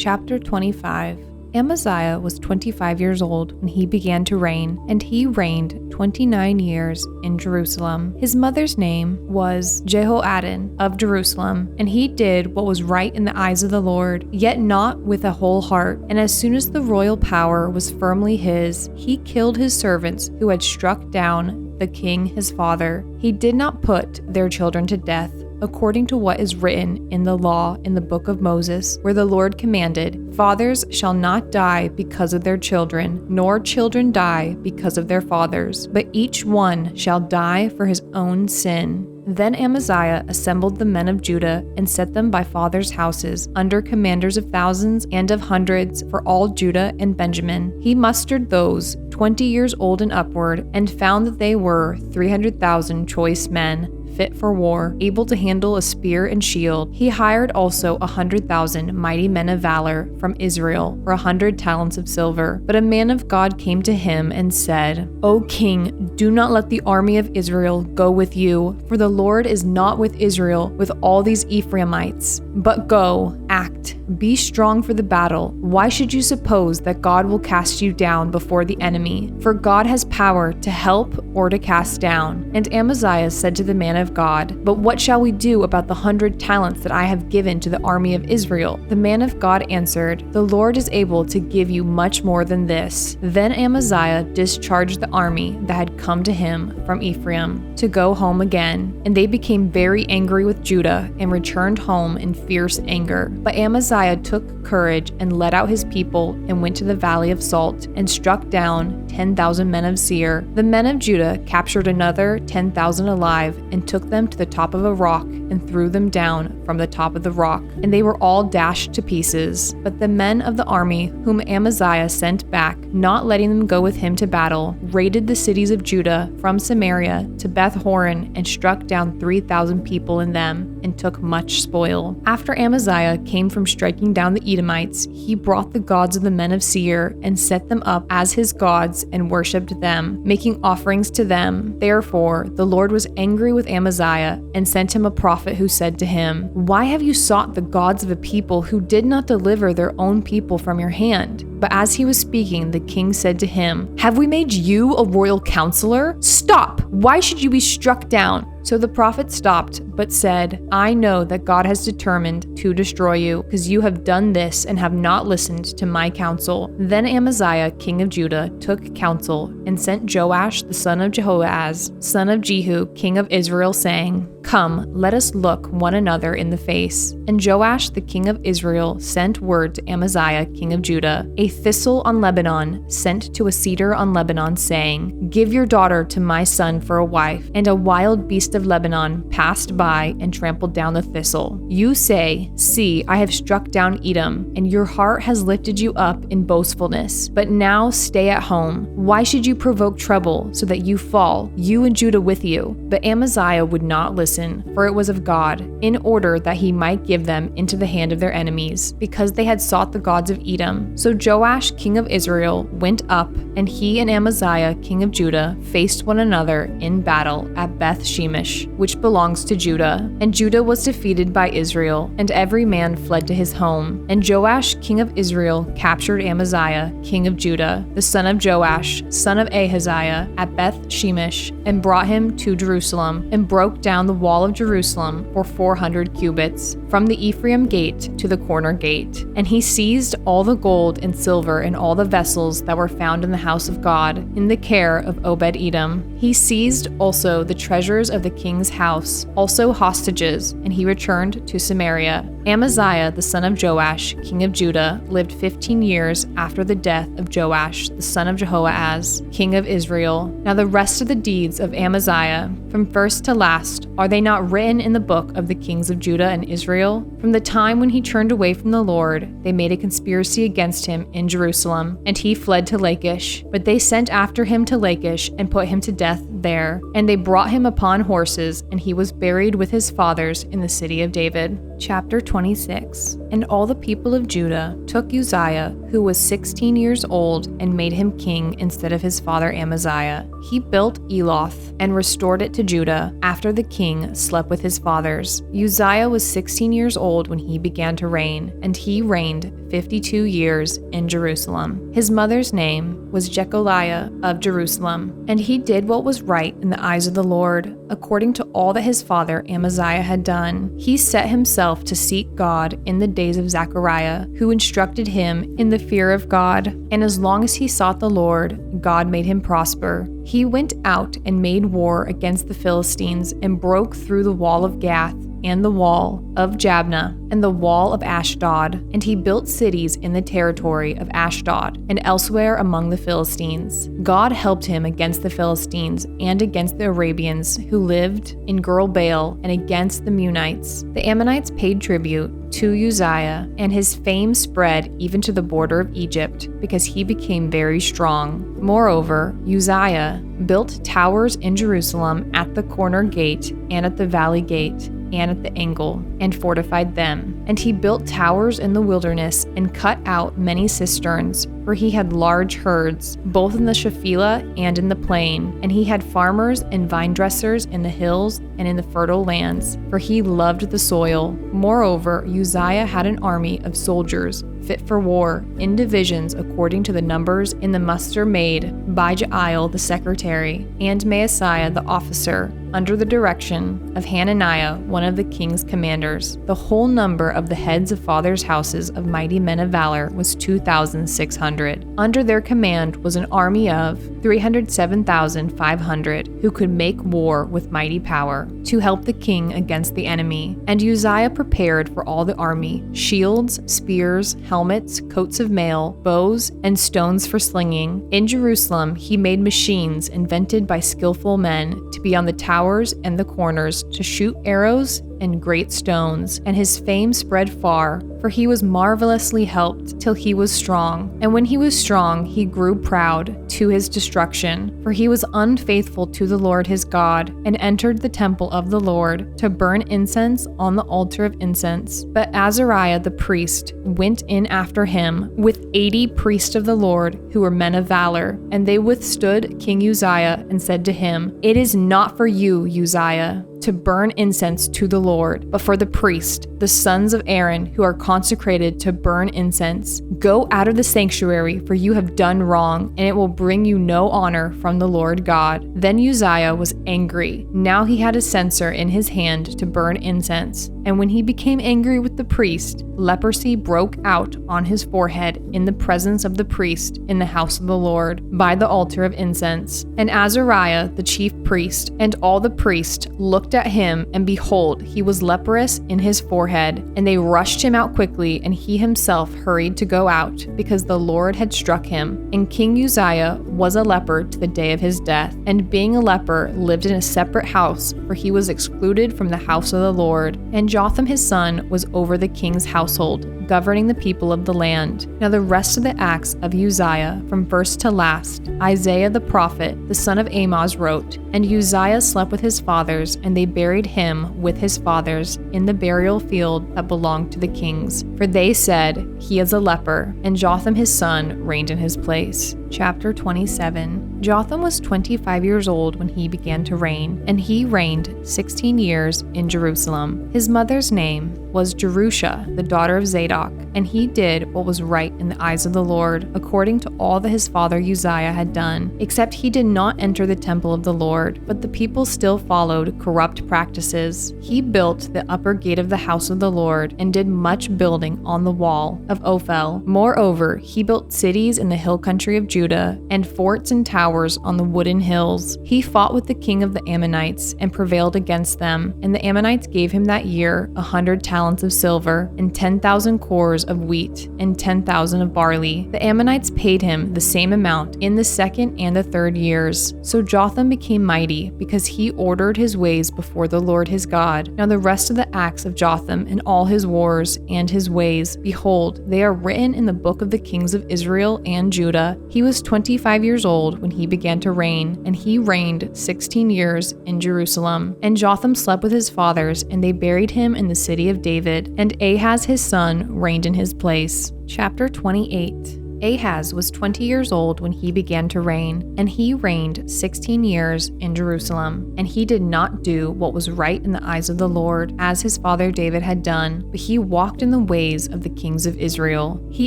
Chapter 25. Amaziah was 25 years old when he began to reign, and he reigned 29 years in Jerusalem. His mother's name was Jehoaddan of Jerusalem, and he did what was right in the eyes of the Lord, yet not with a whole heart. And as soon as the royal power was firmly his, he killed his servants who had struck down the king his father. He did not put their children to death, according to what is written in the law in the book of Moses, where the Lord commanded, "Fathers shall not die because of their children, nor children die because of their fathers, but each one shall die for his own sin." Then Amaziah assembled the men of Judah and set them by fathers' houses, under commanders of thousands and of hundreds for all Judah and Benjamin. He mustered those 20 years old and upward, and found that they were 300,000 choice men, fit for war, able to handle a spear and shield. He hired also 100,000 mighty men of valor from Israel for 100 talents of silver. But a man of God came to him and said, "O king, do not let the army of Israel go with you, for the Lord is not with Israel, with all these Ephraimites. But go, act, be strong for the battle. Why should you suppose that God will cast you down before the enemy? For God has power to help or to cast down." And Amaziah said to the man of God, "But what shall we do about the 100 talents that I have given to the army of Israel?" The man of God answered, "The Lord is able to give you much more than this." Then Amaziah discharged the army that had come to him from Ephraim to go home again. And they became very angry with Judah and returned home in fierce anger. But Amaziah took courage and led out his people and went to the valley of Salt and struck down 10,000 men of Seir. The men of Judah captured another 10,000 alive and took them to the top of a rock and threw them down from the top of the rock, and they were all dashed to pieces. But the men of the army whom Amaziah sent back, not letting them go with him to battle, raided the cities of Judah from Samaria to Beth Horon and struck down 3,000 people in them and took much spoil. After Amaziah came from striking down the Edomites, he brought the gods of the men of Seir and set them up as his gods and worshipped them, making offerings to them. Therefore the Lord was angry with Amaziah and sent him a prophet who said to him, "Why have you sought the gods of a people who did not deliver their own people from your hand?" But as he was speaking, the king said to him, "Have we made you a royal counselor? Stop! Why should you be struck down?" So the prophet stopped, but said, "I know that God has determined to destroy you, because you have done this and have not listened to my counsel." Then Amaziah, king of Judah, took counsel and sent Joash the son of Jehoahaz, son of Jehu, king of Israel, saying, "Come, let us look one another in the face." And Joash the king of Israel sent word to Amaziah, king of Judah, "A thistle on Lebanon sent to a cedar on Lebanon, saying, 'Give your daughter to my son for a wife.' And a wild beast of Lebanon passed by and trampled down the thistle. You say, 'See, I have struck down Edom,' and your heart has lifted you up in boastfulness. But now stay at home. Why should you provoke trouble so that you fall, you and Judah with you?" But Amaziah would not listen, for it was of God, in order that he might give them into the hand of their enemies, because they had sought the gods of Edom. So Joash, king of Israel, went up, and he and Amaziah, king of Judah, faced one another in battle at Beth Shemesh, which belongs to Judah. And Judah was defeated by Israel, and every man fled to his home. And Joash, king of Israel, captured Amaziah, king of Judah, the son of Joash, son of Ahaziah, at Beth Shemesh, and brought him to Jerusalem, and broke down the wall of Jerusalem for 400 cubits, from the Ephraim gate to the corner gate. And he seized all the gold and silver and all the vessels that were found in the house of God, in the care of Obed-Edom. He seized also the treasures of the king's house, also hostages, and he returned to Samaria. Amaziah, the son of Joash, king of Judah, lived 15 years after the death of Joash, the son of Jehoahaz, king of Israel. Now the rest of the deeds of Amaziah, from first to last, are they not written in the book of the kings of Judah and Israel? From the time when he turned away from the Lord, they made a conspiracy against him in Jerusalem, and he fled to Lachish. But they sent after him to Lachish and put him to death there. And they brought him upon horses, and he was buried with his fathers in the city of David. Chapter 26. And all the people of Judah took Uzziah, who was 16 years old, and made him king instead of his father Amaziah. He built Eloth and restored it to Judah after the king slept with his fathers. Uzziah was 16 years old when he began to reign, and he reigned 52 years in Jerusalem. His mother's name was Jecholiah of Jerusalem, and he did what was right in the eyes of the Lord, according to all that his father Amaziah had done. He set himself to seek God in the days of Zechariah, who instructed him in the fear of God, and as long as he sought the Lord, God made him prosper. He went out and made war against the Philistines and broke through the wall of Gath and the wall of Jabneh and the wall of Ashdod, and he built cities in the territory of Ashdod and elsewhere among the Philistines. God helped him against the Philistines and against the Arabians who lived in Gurbaal and against the Meunites. The Ammonites paid tribute to Uzziah, and his fame spread even to the border of Egypt because he became very strong. Moreover, Uzziah built towers in Jerusalem at the corner gate and at the valley gate and at the angle, and fortified them. And he built towers in the wilderness and cut out many cisterns, for he had large herds, both in the Shephelah and in the plain. And he had farmers and vine dressers in the hills and in the fertile lands, for he loved the soil. Moreover, Uzziah had an army of soldiers fit for war, in divisions according to the numbers in the muster made by Jael the secretary, and Maaseiah the officer, under the direction of Hananiah, one of the king's commanders. The whole number of the heads of fathers' houses of mighty men of valor was 2,600. Under their command was an army of 307,500, who could make war with mighty power, to help the king against the enemy. And Uzziah prepared for all the army shields, spears, helmets, coats of mail, bows, and stones for slinging. In Jerusalem he made machines invented by skillful men to be on the towers and the corners, to shoot arrows and great stones, and his fame spread far, for he was marvelously helped till he was strong. And when he was strong, he grew proud to his destruction, for he was unfaithful to the Lord his God, and entered the temple of the Lord to burn incense on the altar of incense. But Azariah the priest went in after him with 80 priests of the Lord who were men of valor, and they withstood King Uzziah and said to him, "It is not for you, Uzziah, to burn incense to the Lord, but for the priest, the sons of Aaron, who are consecrated to burn incense. Go out of the sanctuary, for you have done wrong, and it will bring you no honor from the Lord God." Then Uzziah was angry. Now he had a censer in his hand to burn incense. And when he became angry with the priest, leprosy broke out on his forehead in the presence of the priest in the house of the Lord, by the altar of incense. And Azariah, the chief priest, and all the priests looked at him, and behold, he was leprous in his forehead. And they rushed him out quickly, and he himself hurried to go out, because the Lord had struck him. And King Uzziah was a leper to the day of his death, and being a leper lived in a separate house, for he was excluded from the house of the Lord. And Jotham his son was over the king's household, governing the people of the land. Now the rest of the acts of Uzziah, from first to last, Isaiah the prophet, the son of Amoz, wrote. And Uzziah slept with his fathers, and they buried him with his fathers in the burial field that belonged to the kings. For they said, "He is a leper," and Jotham his son reigned in his place. Chapter 27. Jotham was 25 years old when he began to reign, and he reigned 16 years in Jerusalem. His mother's name was Jerusha, the daughter of Zadok, and he did what was right in the eyes of the Lord, according to all that his father Uzziah had done, except he did not enter the temple of the Lord, but the people still followed corrupt practices. He built the upper gate of the house of the Lord, and did much building on the wall of Ophel. Moreover, he built cities in the hill country of Judah, and forts and towers on the wooded hills. He fought with the king of the Ammonites, and prevailed against them, and the Ammonites gave him that year 100 talents of silver, and 10,000 cores of wheat, and 10,000 of barley. The Ammonites paid him the same amount in the second and the third years. So Jotham became mighty, because he ordered his ways before the Lord his God. Now the rest of the acts of Jotham, and all his wars, and his ways, behold, they are written in the book of the kings of Israel and Judah. He was 25 years old when he began to reign, and he reigned 16 years in Jerusalem. And Jotham slept with his fathers, and they buried him in the city of David, and Ahaz his son reigned in his place. Chapter 28. Ahaz was 20 years old when he began to reign, and he reigned 16 years in Jerusalem. And he did not do what was right in the eyes of the Lord, as his father David had done, but he walked in the ways of the kings of Israel. He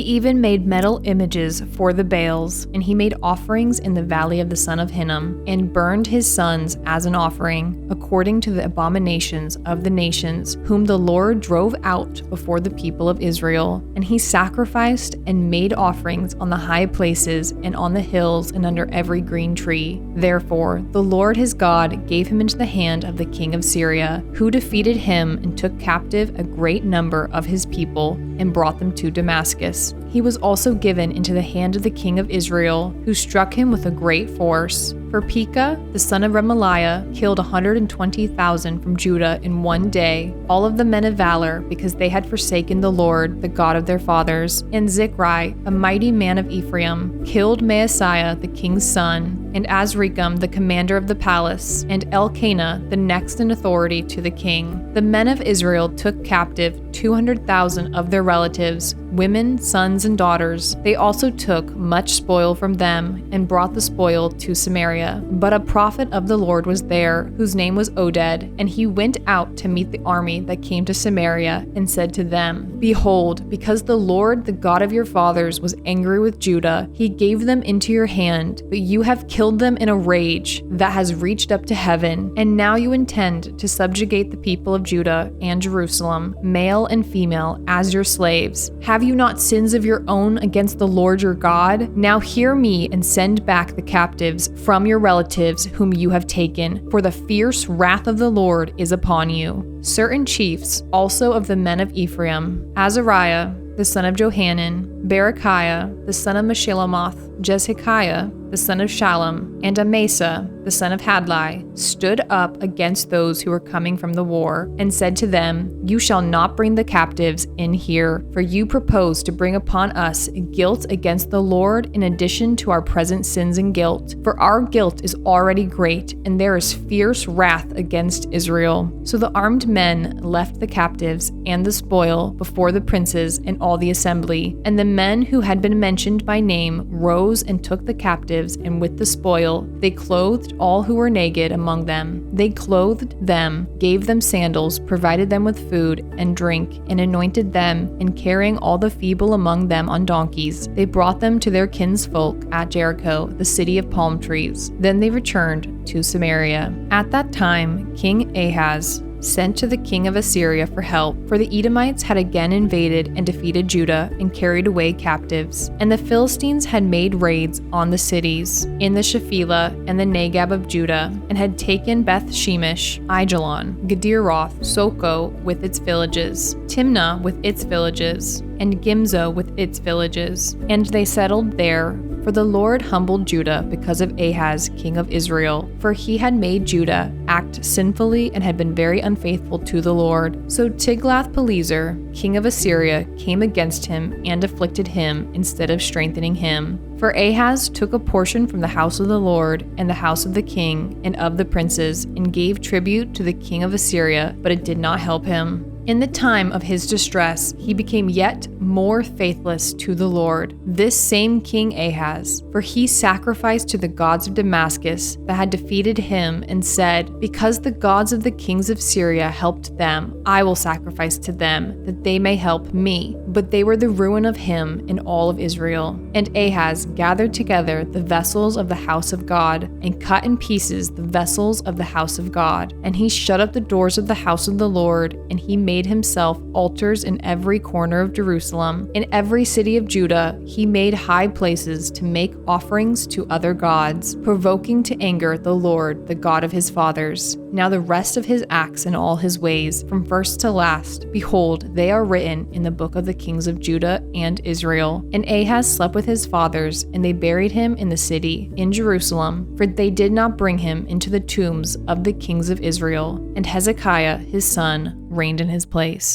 even made metal images for the Baals, and he made offerings in the valley of the son of Hinnom, and burned his sons as an offering, according to the abominations of the nations, whom the Lord drove out before the people of Israel. And he sacrificed and made offerings on the high places and on the hills and under every green tree. Therefore, the Lord his God gave him into the hand of the king of Syria, who defeated him and took captive a great number of his people and brought them to Damascus. He was also given into the hand of the king of Israel, who struck him with a great force. For Pekah, the son of Remaliah, killed 120,000 from Judah in one day, all of the men of valor, because they had forsaken the Lord, the God of their fathers. And Zikri, a mighty man of Ephraim, killed Maaseiah, the king's son, and Azrikam, the commander of the palace, and Elkanah, the next in authority to the king. The men of Israel took captive 200,000 of their relatives, women, sons, and daughters. They also took much spoil from them and brought the spoil to Samaria. But a prophet of the Lord was there, whose name was Oded, and he went out to meet the army that came to Samaria and said to them, Behold, because the Lord, the God of your fathers, was angry with Judah, he gave them into your hand, but you have killed them in a rage that has reached up to heaven. And now you intend to subjugate the people of Judah and Jerusalem, male and female, as your slaves. Have you not sins of your own against the Lord your God? Now hear me and send back the captives from your relatives whom you have taken, for the fierce wrath of the Lord is upon you. Certain chiefs also of the men of Ephraim, Azariah, the son of Johanan, Berechiah, the son of Meshillemoth, Hezekiah, the son of Shallum, and Amasa, the son of Hadlai, stood up against those who were coming from the war, and said to them, You shall not bring the captives in here, for you propose to bring upon us guilt against the Lord in addition to our present sins and guilt. For our guilt is already great, and there is fierce wrath against Israel. So the armed men left the captives and the spoil before the princes and all the assembly, and the men who had been mentioned by name rose and took the captives, and with the spoil they clothed all who were naked among them. They clothed them, gave them sandals, provided them with food and drink, and anointed them, and carrying all the feeble among them on donkeys, they brought them to their kinsfolk at Jericho, the city of palm trees. Then they returned to Samaria. At that time, King Ahaz sent to the king of Assyria for help, for the Edomites had again invaded and defeated Judah and carried away captives. And the Philistines had made raids on the cities in the Shephelah and the Negab of Judah, and had taken Beth Shemesh, Aijalon, Gederoth, Soko with its villages, Timnah with its villages, and Gimzo with its villages. And they settled there. For the Lord humbled Judah because of Ahaz, king of Israel, for he had made Judah act sinfully and had been very unfaithful to the Lord. So Tiglath-Pileser, king of Assyria, came against him and afflicted him instead of strengthening him. For Ahaz took a portion from the house of the Lord and the house of the king and of the princes, and gave tribute to the king of Assyria, but it did not help him. In the time of his distress, he became yet more faithless to the Lord, this same King Ahaz, for he sacrificed to the gods of Damascus that had defeated him, and said, Because the gods of the kings of Syria helped them, I will sacrifice to them, that they may help me. But they were the ruin of him and all of Israel. And Ahaz gathered together the vessels of the house of God, and cut in pieces the vessels of the house of God. And he shut up the doors of the house of the Lord, and he made himself altars in every corner of Jerusalem. In every city of Judah he made high places to make offerings to other gods, provoking to anger the Lord, the God of his fathers. Now the rest of his acts and all his ways, from first to last, behold, they are written in the book of the kings of Judah and Israel. And Ahaz slept with his fathers, and they buried him in the city, in Jerusalem, for they did not bring him into the tombs of the kings of Israel. And Hezekiah his son reigned in his place.